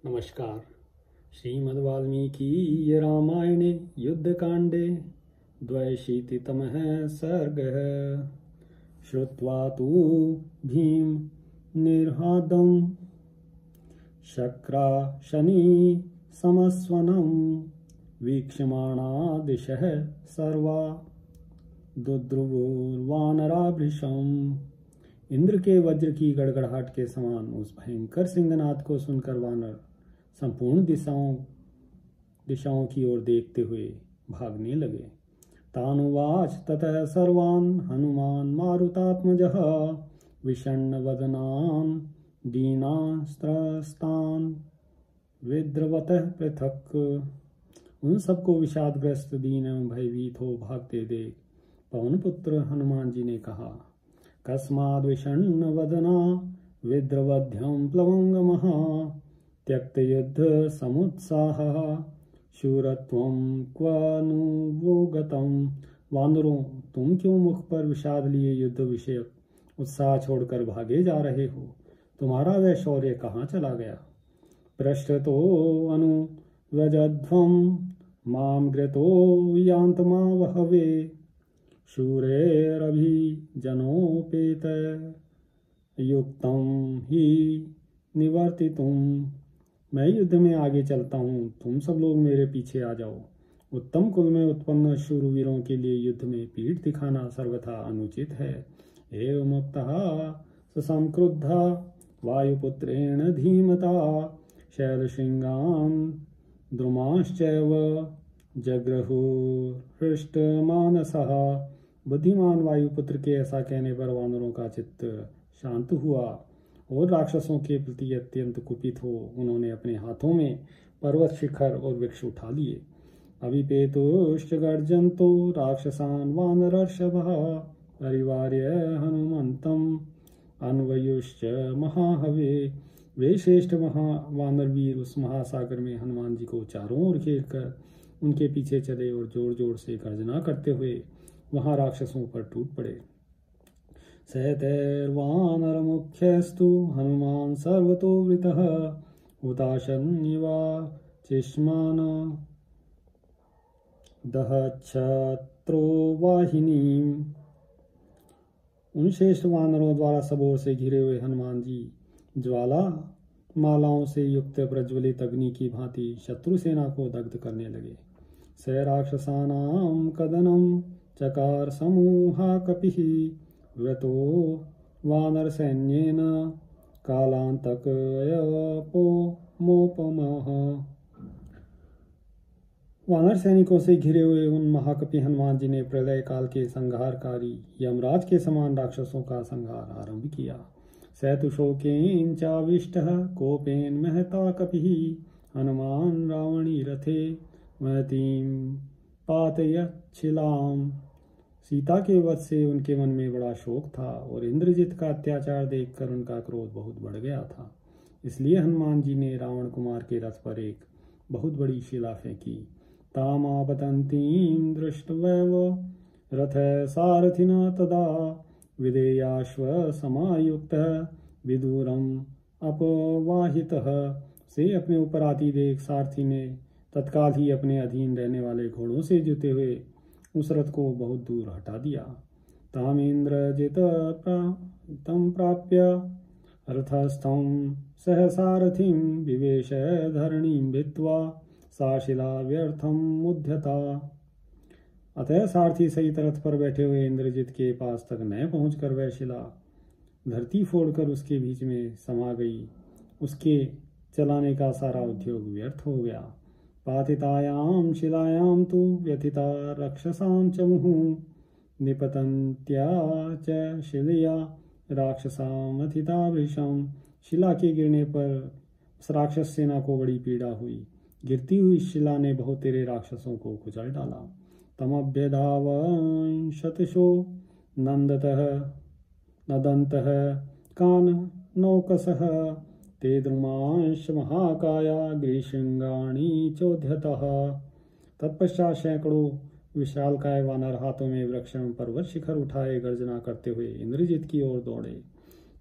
नमस्कार। श्रीमद्वाल्मीकि रामायणे युद्धकाण्डे द्व्यशीतितमः सर्गः। श्रुत्वा तु भीमनिर्हादं शक्राशनी समस्वनं वीक्षमाणा दिशः सर्वा दुद्रुवुर्वानराभृशम्। इंद्र के वज्र की गड़गड़ाहट के समान उस भयंकर सिंहनाद को सुनकर वानर संपूर्ण दिशाओं की ओर देखते हुए भागने लगे। तानुवाच ततः सर्वान् हनुमान मारुतात्मजः विषण्णवदनान् दीनास्त्रस्तान् विद्रवतः पृथक्। उन सबको विषादग्रस्त दीन एवं भयभीत हो भागते देख पवनपुत्र हनुमान जी ने कहा, कस्माद् विषण्णवदना विद्रवध्यं प्लवंगमः त्यक्त युद्ध समुत्साहः शूरत्वं क्वानुवोगतम्। वानरों, तुम क्यों मुख पर विषाद लिए युद्ध विषयक उत्साह छोड़कर भागे जा रहे हो? तुम्हारा वह शौर्य कहाँ चला गया? पृष्ठतो अनुव्रजध्वं मां ग्रतो यान्तमावहवे शूरैरभिजनोपेत युक्तं हि निवर्तितुम्। मैं युद्ध में आगे चलता हूँ, तुम सब लोग मेरे पीछे आ जाओ। उत्तम कुल में उत्पन्न शूरवीरों के लिए युद्ध में पीठ दिखाना सर्वथा अनुचित है। एवमुक्तः ससंक्रुद्धा वायुपुत्रेण धीमता शैलशृङ्गान् द्रुमांश्चैव जग्रहुर्हृष्टमानसः। बुद्धिमान वायुपुत्र के ऐसा कहने पर वानरों का चित्त शांत हुआ और राक्षसों के प्रति अत्यंत कुपित हो उन्होंने अपने हाथों में पर्वत शिखर और वृक्ष उठा लिए। अभिपेतुश्च गर्जन्तो राक्षसान् वानरर्षभः परिवार्य हनुमन्तम् अन्वयुश्च महाहवे। वे श्रेष्ठ वानरवीर उस महासागर में हनुमान जी को चारों ओर घेर कर उनके पीछे चले और जोर जोर से गर्जना करते हुए वहां राक्षसों पर टूट पड़े। सहतैर्वानरमुख्यस्तु हनुमान सर्वतोवृतः हुताशन्निवाचिष्मान दहच्छत्रो वाहिनीम्। उन श्रेष्ठ वानरों द्वारा सब ओर से घिरे हुए हनुमान जी ज्वाला मालाओं से युक्त प्रज्वलित अग्नि की भांति शत्रु सेना को दग्ध करने लगे। स राक्षसानां कदनं चकार समूहा कपिः व्रतो वानर सैन्येन कालांतकयपोमोपमः। वानर सैनिकों से घिरे हुए उन महाकपि हनुमान जी ने प्रलय काल के संहारकारी यमराज के समान राक्षसों का संहार आरंभ किया। सैतुशोकेन चाविष्टः कोपेन महता कपिः हनुमान रावणी रथे महतीं पातयच्छिलाम्। सीता के वध से उनके मन में बड़ा शोक था और इंद्रजित का अत्याचार देखकर उनका क्रोध बहुत बढ़ गया था। इसलिए हनुमान जी ने रावण कुमार के रथ पर एक बहुत बड़ी शिला फेंकी। तामापतंतीं दृष्ट्वैव रथ सारथिना तदा विदेयाश्व समायुक्तः विदूरम अपवाहितः। से अपने ऊपर आती देख सारथी ने तत्काल ही अपने अधीन रहने वाले घोड़ों से जुते हुए उस रथ को बहुत दूर हटा दिया। तामेन्द्रजित तम प्राप्य रथस्थं सहसारथिं विवेश धरणीं भित्त्वा सा शिला व्यर्थं मुध्यता। अतः सारथी सहित रथ पर बैठे हुए इंद्रजित के पास तक न पहुंचकर वह शिला धरती फोड़कर उसके बीच में समा गई। उसके चलाने का सारा उद्योग व्यर्थ हो गया। पातितायां शिलायां तु व्यथिता रक्षसां च मुहुः निपतन्त्या च शिलया राक्षसामथिता भृशम्। शिला के गिरने पर उस राक्षस सेना को बड़ी पीड़ा हुई। गिरती हुई शिला ने बहुत तेरे राक्षसों को कुचल डाला। तमभ्यधावन् शतशो नदन्तः काननौकसः ते द्रुमांश महाकाया गृहशृंगाणि चोद्यतः। तत्पश्चात सैकड़ों विशालकाय वानर हाथों में वृक्ष एवं पर्वत शिखर उठाए गर्जना करते हुए इंद्रजित की ओर दौड़े।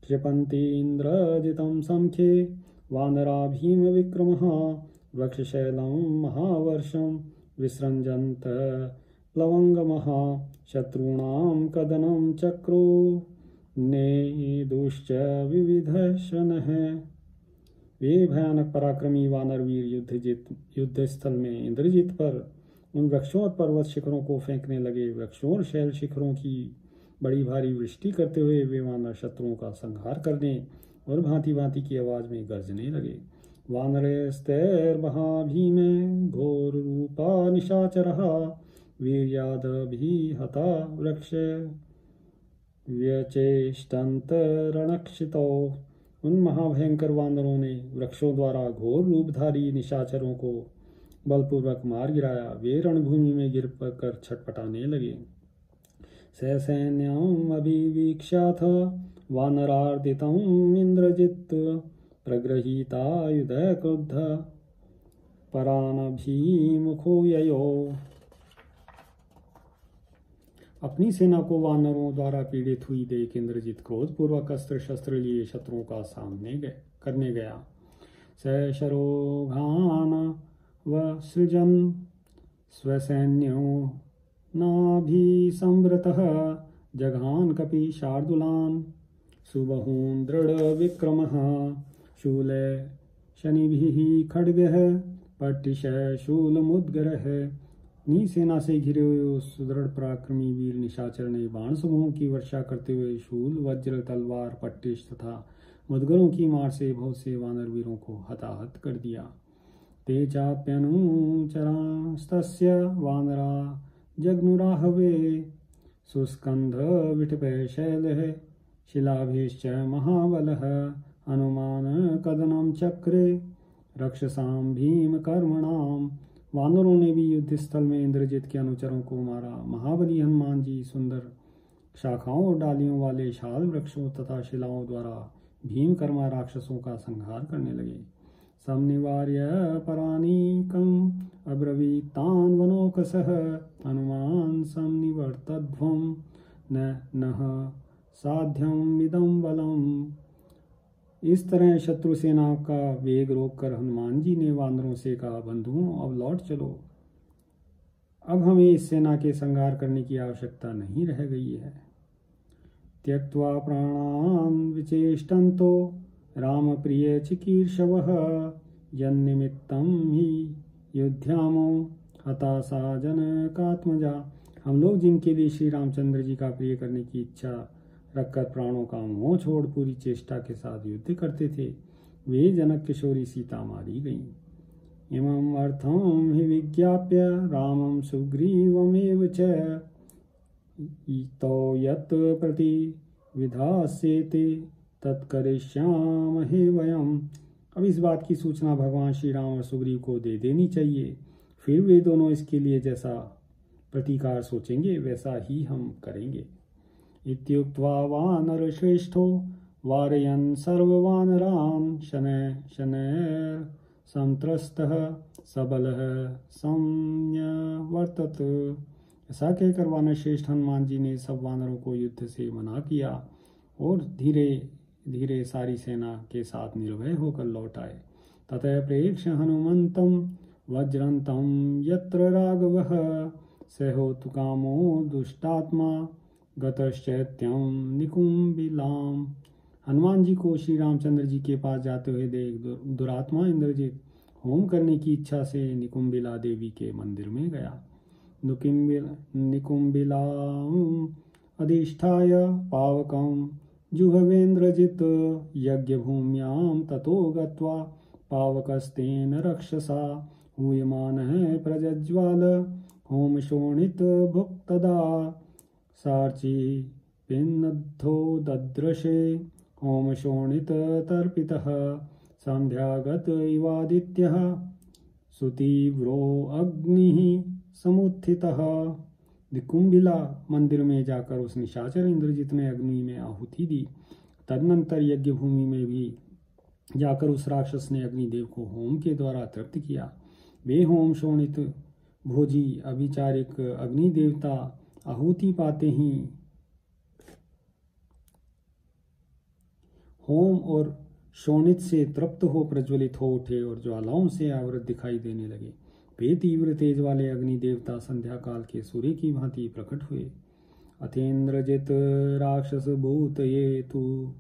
क्षिपन्ति इंद्रजितं संख्ये वानरा भीम विक्रमः वक्षशैलं महावर्षं विसृजन्त प्लवंगमः शत्रूणां कदनं चक्रो नेदुश्च विविधशनः। वे भयानक पराक्रमी वानरवीर युद्ध स्थल में इंद्रजित पर उन वृक्षों और पर्वत शिखरों को फेंकने लगे। वृक्षों और शैल शिखरों की बड़ी भारी वृष्टि करते हुए वे वानर शत्रुओं का संहार करने और भांति भांति की आवाज में गरजने लगे। वानरेस्तैर्महा भीमे घोर रूपा निशाचरः वीर्यादभिहता वृक्ष व्यचेष्टन्त रणक्षितौ। उन महाभयंकर वानरों ने वृक्षों द्वारा घोर रूपधारी निशाचरों को बलपूर्वक मार गिराया। वे रणभूमि में गिर कर छटपटाने लगे। सैन्यम् अभिवीक्ष्याथ वानरार्दितम् इंद्रजित् प्रगृहीतायुध क्रुद्ध परानभिमुखो ययो। अपनी सेना को वानरों द्वारा पीड़ित हुई देख इंद्रजित क्रोधपूर्वक अस्त्र शस्त्र लिए शत्रुओं का सामने करने गया। सशरोघान व सृजन स्वसैन्यो नाभिसंवृतः जघान कपि शार्दूलान सुबहून् दृढ़ विक्रमः शूले शनिभिः खड्गः पट्टिशः शूलमुद्गरः। नी सेना से घिरे हुए उस सुदृढ़ पराक्रमी वीर निशाचर ने बाण समूह की वर्षा करते हुए शूल वज्र तलवार पट्टिश तथा मुद्गरों की मार से बहुत से वानर वीरों को हताहत कर दिया। ते चाप्यनुचरास्तस्य वानरा जग्नुराहवे सुस्कंध विटपै शैलः शिलाभिश्च महाबलः हनुमान कदनं चक्रे रक्षसां भीम कर्मणाम। वानरों ने भी युद्ध स्थल में इंद्रजित के अनुचरों को मारा। महाबली हनुमान जी सुंदर शाखाओं और डालियों वाले शाल वृक्षों तथा शिलाओं द्वारा भीमकर्मा राक्षसों का संहार करने लगे। संनिवार्य परानीकम् अब्रवीतान् वनौकसः हनुमान संनिवर्तध्वं नः साध्यम् इदं बलम्। इस तरह शत्रु सेना का वेग रोककर हनुमान जी ने वानरों से कहा, बंधुओं अब लौट चलो, अब हमें इस सेना के संहार करने की आवश्यकता नहीं रह गई है। त्यक्त्वा प्राणान् विचेष्टन्तो राम प्रिय चिकीर्षवः यन्निमित्तं हि युध्यामो हताशा जनकात्मजा। हम लोग जिनके लिए श्री रामचंद्र जी का प्रिय करने की इच्छा रखकर प्राणों का मोह छोड़ पूरी चेष्टा के साथ युद्ध करते थे, वे जनक किशोरी सीता मारी गईं। इमम् अर्थं हि विज्ञाप्य रामं सुग्रीवमेव च तौ यत् प्रति विधास्येते तत्करिष्यामहे वयम्। अब इस बात की सूचना भगवान श्री राम और सुग्रीव को दे देनी चाहिए, फिर वे दोनों इसके लिए जैसा प्रतिकार सोचेंगे वैसा ही हम करेंगे। इत्युक्त्वा वानरश्रेष्ठो वारयन् सर्ववानरान् शनैः संत्रस्तः सबलः संन्यवर्तत। ऐसा कहकर वानर श्रेष्ठ हनुमान जी ने सब वानरों को युद्ध से मना किया और धीरे धीरे सारी सेना के साथ निर्भय होकर लौट आए। ततः प्रेक्ष्य हनुमन्तं वज्रन्तं यत्र राघवः सहोतु कामो दुष्टात्मा गतश्चैत्यं निकुंबिलाम। हनुमान जी को श्री रामचंद्र जी के पास जाते हुए देख दुरात्मा इंद्रजित होम करने की इच्छा से निकुंबिला देवी के मंदिर में गया। निकुंबिलाम अधिष्ठाय पावकं जुहवेन्द्रजित यज्ञभूम्यां ततो गत्वा पावकस्तेन रक्षसा हूयमानः प्रज्ज्वाल होम शोणित भुक्तदा सार्ची पिन्नद्धो दद्रशे होम शोणित तर्पितः संध्यागत इवादित्यः सुतीव्रो अग्निः समुत्थितः। निकुंभिला मंदिर में जाकर उस निशाचर इंद्रजित ने अग्नि में आहुति दी। तदनंतर यज्ञ भूमि में भी जाकर उस राक्षस ने अग्निदेव को होम के द्वारा तृप्त किया। वे होम शोणित भोजी अभिचारिक अग्नि देवता आहुति पाते ही होम और शोणित से तृप्त हो प्रज्वलित हो उठे और ज्वालाओं से आवृत दिखाई देने लगे। वे तीव्र तेज वाले अग्नि देवता संध्या काल के सूर्य की भांति प्रकट हुए। अथेन्द्रजित राक्षस भूत ये तु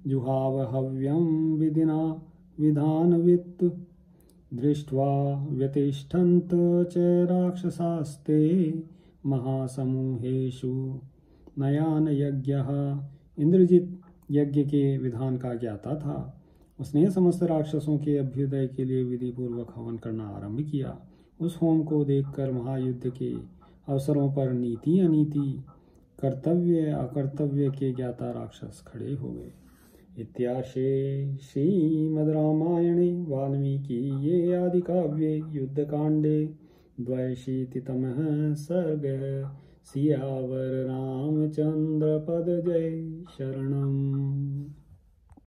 जुहाव हव्यम विधिना विधानवित् दृष्ट्वा व्यतिष्ठन्त च राक्षसास्ते महासमूहेषु नयान यज्ञः। इंद्रजित यज्ञ के विधान का ज्ञाता था। उसने समस्त राक्षसों के अभ्युदय के लिए विधि पूर्वक हवन करना आरंभ किया। उस होम को देखकर महायुद्ध के अवसरों पर नीति अनीति, कर्तव्य अकर्तव्य के ज्ञाता राक्षस खड़े हो गए। इत्याशे श्रीमद्रामायणे वाल्मीकिये आदिकाव्ये युद्धकाण्डे द्व्यशीतितमः सर्गः। सियावर रामचंद्र पद जय शरणम्।